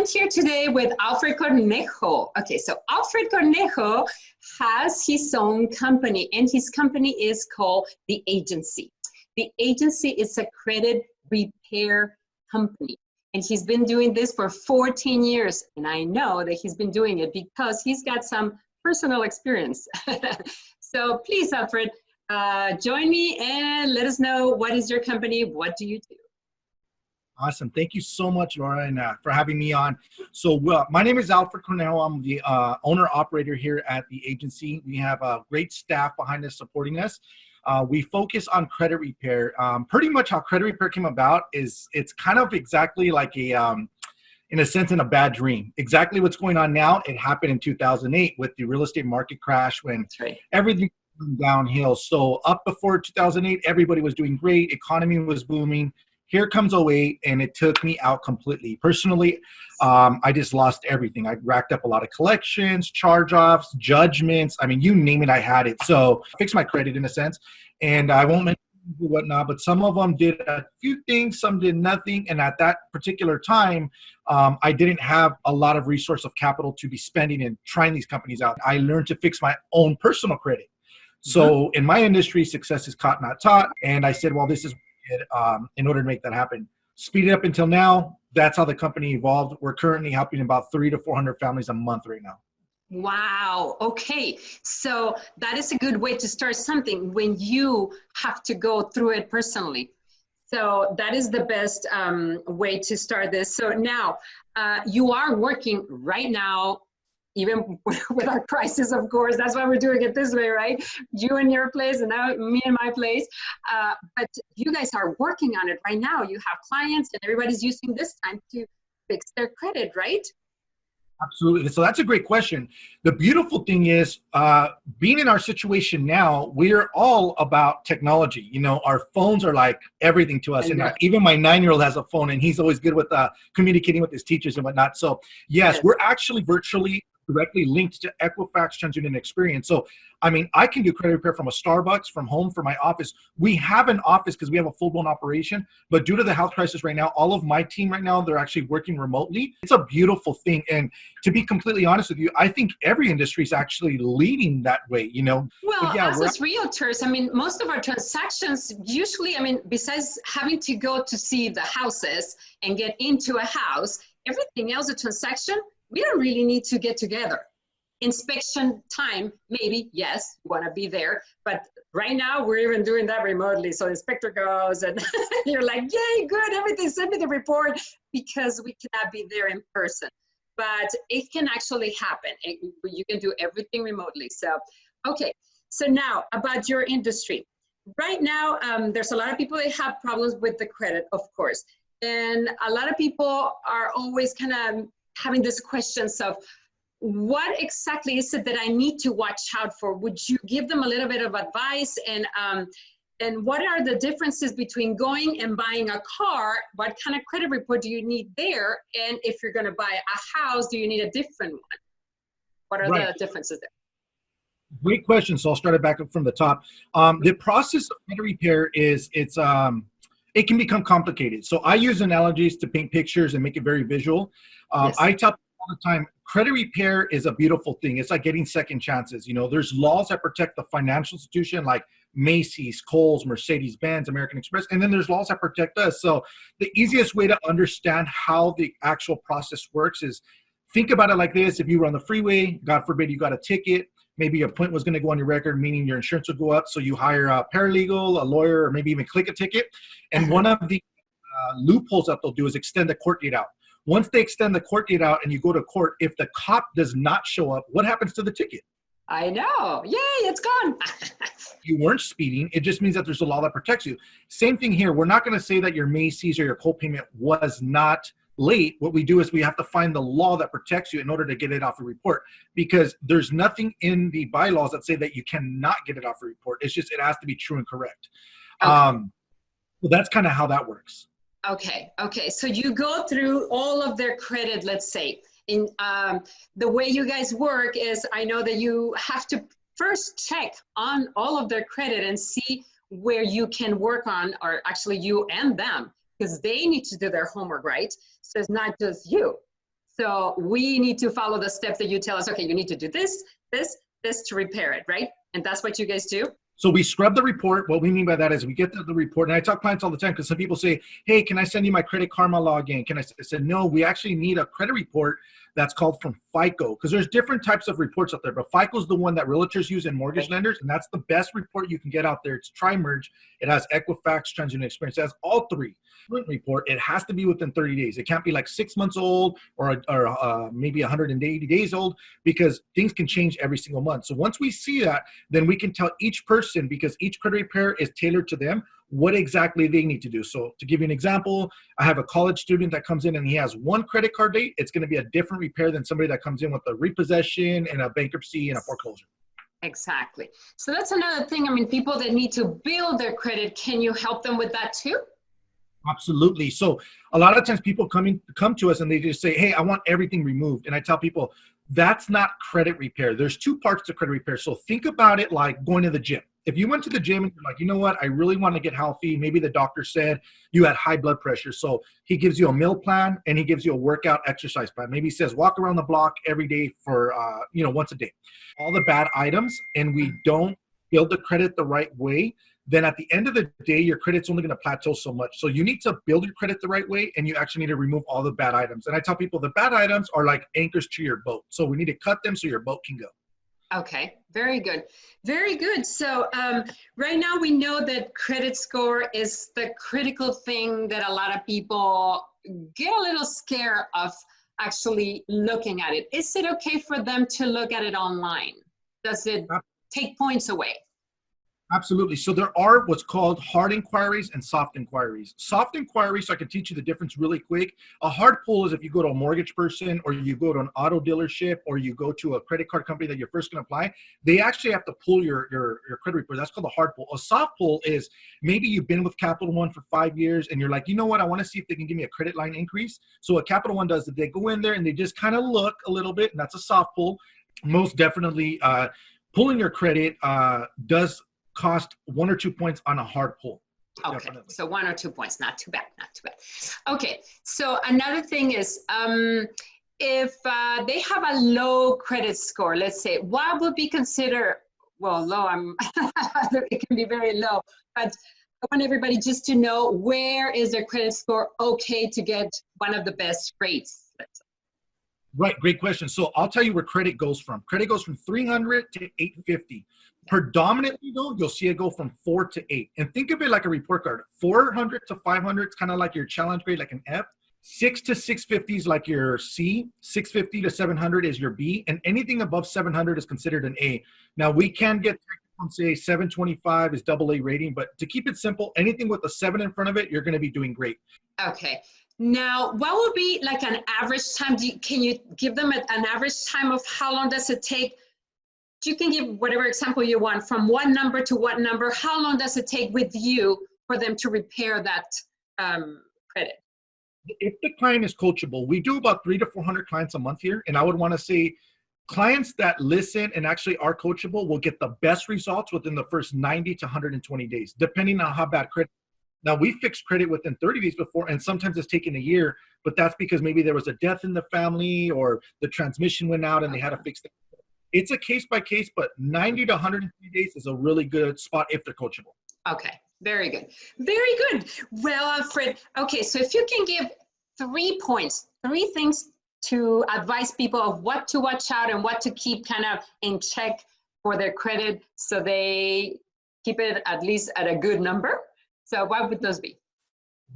I'm here today with Alfred Cornejo. Okay, so Alfred Cornejo has his own company, and his company is called The Agency. The Agency is a credit repair company, and he's been doing this for 14 years, and I know that he's been doing it because he's got some personal experience. So please, Alfred, join me and let us know, what is your company? What do you do? Awesome. Thank you so much, Laura, and for having me on. So my name is Alfred Cornejo. I'm the owner-operator here at the agency. We have a great staff behind us supporting us. We focus on credit repair. Pretty much how credit repair came about is it's kind of exactly like a, in a sense, in a bad dream. Exactly what's going on now, it happened in 2008 with the real estate market crash when everything went downhill. So up before 2008, everybody was doing great. Economy was booming. Here comes '08, and it took me out completely. Personally, I just lost everything. I racked up a lot of collections, charge-offs, judgments. I mean, you name it, I had it. So I fixed my credit in a sense, and I won't mention whatnot, but some of them did a few things, some did nothing. And at that particular time, I didn't have a lot of resource of capital to be spending and trying these companies out. I learned to fix my own personal credit. So in my industry, success is caught, not taught. And I said, well, this is in order to make that happen. Speed it up until now. That's how the company evolved. We're currently helping about 300 to 400 families a month right now. Wow. Okay. So that is a good way to start something when you have to go through it personally. So that is the best way to start this. So now you are working right now, even with our crisis, of course. That's why we're doing it this way, right? You in your place and now me in my place. But you guys are working on it right now. You have clients and everybody's using this time to fix their credit, right? Absolutely. So that's a great question. The beautiful thing is, being in our situation now, we're all about technology. You know, our phones are like everything to us. And even my 9-year-old has a phone, and he's always good with communicating with his teachers and whatnot. So yes, we're actually virtually directly linked to Equifax TransUnion Experience. So, I mean, I can do credit repair from a Starbucks, from home, from my office. We have an office because we have a full-blown operation, but due to the health crisis right now, all of my team right now, they're actually working remotely. It's a beautiful thing. And to be completely honest with you, I think every industry is actually leading that way, you know? Well, yeah, as realtors, I mean, most of our transactions usually, I mean, besides having to go to see the houses and get into a house, everything else, a transaction, we don't really need to get together. Inspection time, maybe, yes, you want to be there. But right now, we're even doing that remotely. So the inspector goes and you're like, yay, good, everything, send me the report, because we cannot be there in person. But it can actually happen. You can do everything remotely. So, okay. So now about your industry. Right now, there's a lot of people that have problems with the credit, of course. And a lot of people are always kind of having these questions of, what exactly is it that I need to watch out for? Would you give them a little bit of advice? And what are the differences between going and buying a car? What kind of credit report do you need there? And if you're going to buy a house, do you need a different one? What are the differences there? Great question. So I'll start it back up from the top. The process of credit repair is, it can become complicated. So I use analogies to paint pictures and make it very visual. I tell people all the time, credit repair is a beautiful thing. It's like getting second chances. You know, there's laws that protect the financial institution like Macy's, Kohl's, Mercedes-Benz, American Express, and then there's laws that protect us. So the easiest way to understand how the actual process works is, think about it like this. If you were on the freeway, God forbid you got a ticket, maybe a point was going to go on your record, meaning your insurance would go up. So you hire a paralegal, a lawyer, or maybe even click a ticket. And one of the loopholes that they'll do is extend the court date out. Once they extend the court date out and you go to court, if the cop does not show up, what happens to the ticket? I know. Yay, it's gone. You weren't speeding. It just means that there's a law that protects you. Same thing here. We're not going to say that your Macy's or your co-payment was not late. What we do is we have to find the law that protects you in order to get it off the report, because there's nothing in the bylaws that say that you cannot get it off the report. It's just, it has to be true and correct. Okay. Well, that's kind of how that works. Okay. So you go through all of their credit, let's say. In the way you guys work is, I know that you have to first check on all of their credit and see where you can work on, or actually you and them, because they need to do their homework, right? So it's not just you. So we need to follow the steps that you tell us, okay, you need to do this, this to repair it, right? And that's what you guys do? So we scrub the report. What we mean by that is we get the report, and I talk to clients all the time because some people say, hey, can I send you my Credit Karma login? I said, no, we actually need a credit report that's called from FICO, because there's different types of reports out there, but FICO is the one that realtors use and mortgage lenders, and that's the best report you can get out there. It's tri-merge. It has Equifax, TransUnion Experience. It has all three. Report, it has to be within 30 days. It can't be like 6 months old or maybe 180 days old, because things can change every single month. So once we see that, then we can tell each person, because each credit repair is tailored to them, what exactly they need to do. So to give you an example, I have a college student that comes in and he has one credit card date. It's going to be a different repair than somebody that comes in with a repossession and a bankruptcy and a foreclosure. Exactly. So that's another thing. I mean, people that need to build their credit, can you help them with that too? Absolutely. So a lot of times people come to us and they just say, hey, I want everything removed. And I tell people, that's not credit repair. There's two parts to credit repair. So think about it like going to the gym. If you went to the gym and you're like, you know what, I really want to get healthy. Maybe the doctor said you had high blood pressure. So he gives you a meal plan and he gives you a workout exercise plan. Maybe he says, walk around the block every day for, once a day. All the bad items, and we don't build the credit the right way, then at the end of the day, your credit's only going to plateau so much. So you need to build your credit the right way, and you actually need to remove all the bad items. And I tell people the bad items are like anchors to your boat. So we need to cut them so your boat can go. Okay, very good. Very good. So right now we know that credit score is the critical thing that a lot of people get a little scared of actually looking at it. Is it okay for them to look at it online? Does it take points away? Absolutely. So there are what's called hard inquiries and soft inquiries. Soft inquiries, so I can teach you the difference really quick. A hard pull is if you go to a mortgage person or you go to an auto dealership or you go to a credit card company that you're first going to apply, they actually have to pull your credit report. That's called a hard pull. A soft pull is maybe you've been with Capital One for 5 years and you're like, you know what, I want to see if they can give me a credit line increase. So what Capital One does is they go in there and they just kind of look a little bit, and that's a soft pull. Most definitely pulling your credit does cost 1 or 2 points on a hard pull. Okay, Definitely. So 1 or 2 points, not too bad, not too bad. Okay, so another thing is, if they have a low credit score, let's say, what would be considered, well, low, it can be very low, but I want everybody just to know, where is their credit score okay to get one of the best rates? Right, great question. So I'll tell you where credit goes from. Credit goes from 300 to 850. Predominantly though, you'll see it go from 4 to 8. And think of it like a report card. 400 to 500 is kind of like your challenge grade, like an F. 6 to 650 is like your C. 650 to 700 is your B. And anything above 700 is considered an A. Now we can get technical and say 725 is AA rating, but to keep it simple, anything with a 7 in front of it, you're going to be doing great. Okay. Now, what would be like an average time? Can you give them an average time of how long does it take? You can give whatever example you want, from what number to what number. How long does it take with you for them to repair that credit? If the client is coachable, we do about 300 to 400 clients a month here. And I would want to say clients that listen and actually are coachable will get the best results within the first 90 to 120 days, depending on how bad credit. Now, we fixed credit within 30 days before, and sometimes it's taken a year, but that's because maybe there was a death in the family or the transmission went out and they had to fix it. It's a case by case, but 90 to 120 days is a really good spot if they're coachable. Okay, very good. Very good. Well, Alfred, okay, so if you can give 3 points, 3 things to advise people of what to watch out and what to keep kind of in check for their credit so they keep it at least at a good number. So what would those be?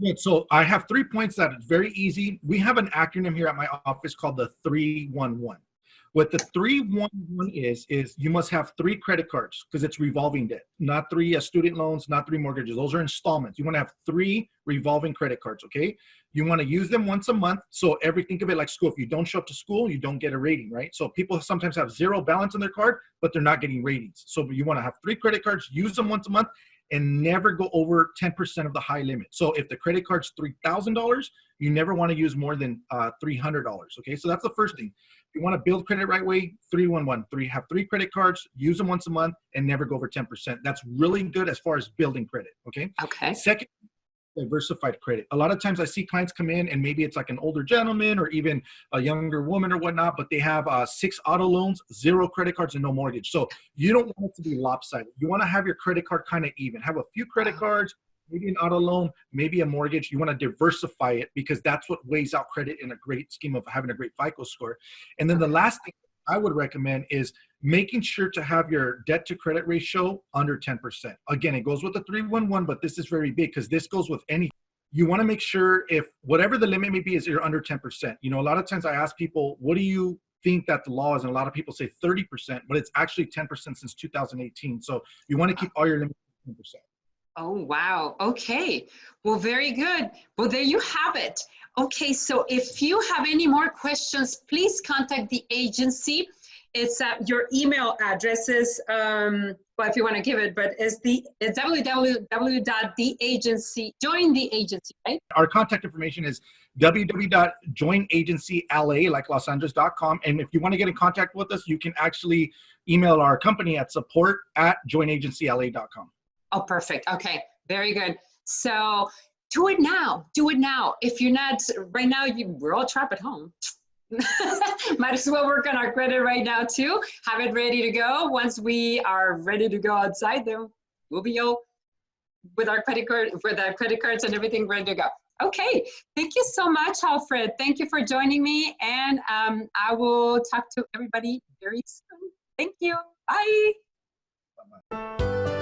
Good. So I have 3 points that is very easy. We have an acronym here at my office called the 311. What the 311 is you must have 3 credit cards because it's revolving debt, not 3 student loans, not 3 mortgages. Those are installments. You want to have 3 revolving credit cards, okay? You want to use them once a month. So think of it like school. If you don't show up to school, you don't get a rating, right? So people sometimes have 0 balance on their card, but they're not getting ratings. So you want to have 3 credit cards, use them once a month, and never go over 10% of the high limit. So if the credit card's $3,000, you never want to use more than $300, okay? So that's the first thing. If you want to build credit right way, 311. Have 3 credit cards, use them once a month, and never go over 10%. That's really good as far as building credit, okay? Okay. Second, diversified credit. A lot of times I see clients come in and maybe it's like an older gentleman or even a younger woman or whatnot, but they have 6 auto loans, 0 credit cards, and no mortgage. So you don't want it to be lopsided. You want to have your credit card kind of even. Have a few credit cards, maybe an auto loan, maybe a mortgage. You want to diversify it because that's what weighs out credit in a great scheme of having a great FICO score. And then the last thing I would recommend is making sure to have your debt to credit ratio under 10%. Again, it goes with the 311, but this is very big because this goes with any. You want to make sure if whatever the limit may be is you're under 10%. You know, a lot of times I ask people, what do you think that the law is? And a lot of people say 30%, but it's actually 10% since 2018. So you want to keep all your limits at 10%. Oh, wow. Okay. Well, very good. Well, there you have it. Okay. So if you have any more questions, please contact the agency. It's your email address is, well, if you want to give it, but it's www.theagency, join the agency, right? Our contact information is www.joinagencyla, like losangeles.com. And if you want to get in contact with us, you can actually email our company at support@joinagencyla.com. Oh, perfect. Okay. Very good. So do it now. Do it now. If you're not right now, we're all trapped at home. Might as well work on our credit right now too. Have it ready to go. Once we are ready to go outside, then we'll be all with our credit card, with our credit cards and everything ready to go. Okay. Thank you so much, Alfred. Thank you for joining me. And I will talk to everybody very soon. Thank you. Bye. Bye-bye.